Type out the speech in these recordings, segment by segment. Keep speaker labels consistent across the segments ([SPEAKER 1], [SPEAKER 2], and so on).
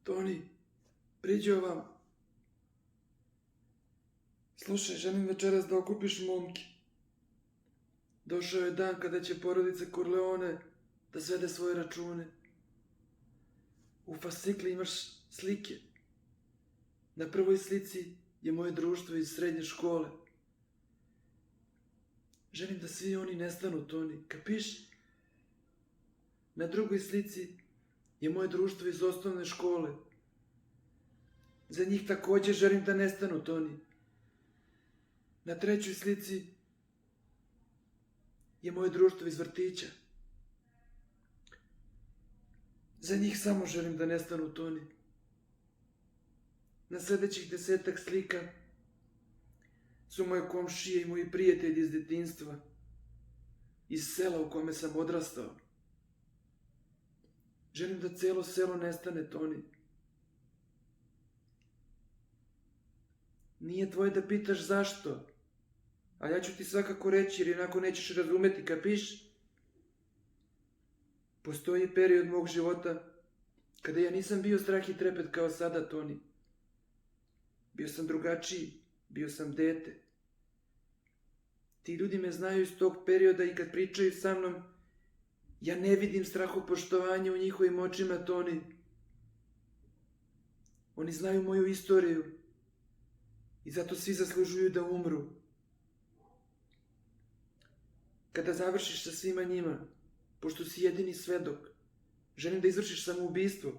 [SPEAKER 1] Toni, priđi ovam. Slušaj, želim večeras da okupiš momke. Došao je dan kada će porodica Corleone da svede svoje račune. U fascikli imaš slike. Na prvoj slici je moje društvo iz srednje škole. Želim da svi oni nestanu, Toni, kapiš? Na drugoj slici je moje društvo iz osnovne škole. Za njih također želim da nestanu, Toni. Na trećoj slici je moje društvo iz vrtića. Za njih samo želim da nestanu, Toni. Na sljedećih 10-ak slika su moje komšije i moji prijatelji iz djetinjstva, iz sela u kome sam odrastao. Želim da cijelo selo nestane, Toni. Nije tvoje da pitaš zašto, a ja ću ti svakako reći jer inako nećeš razumeti, kapiš? Postoji period mog života kada ja nisam bio strah i trepet kao sada, Toni. Bio sam drugačiji, bio sam dete. Ti ljudi me znaju iz tog perioda i kad pričaju sa mnom, ja ne vidim strahopoštovanje u njihovim očima, Toni. Oni znaju moju istoriju i zato svi zaslužuju da umru. Kada završiš sa svima njima, pošto si jedini svedok, želim da izvršiš samoubistvo,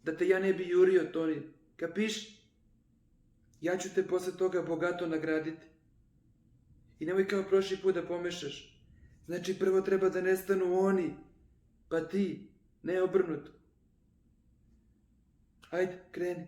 [SPEAKER 1] da te ja ne bi jurio, Toni. Kapiš? Ja ću te posle toga bogato nagraditi. I nemoj kao prošli put da pomešaš. Znači prvo treba da nestanu oni, pa ti, ne obrnuto. Ajde, kreni.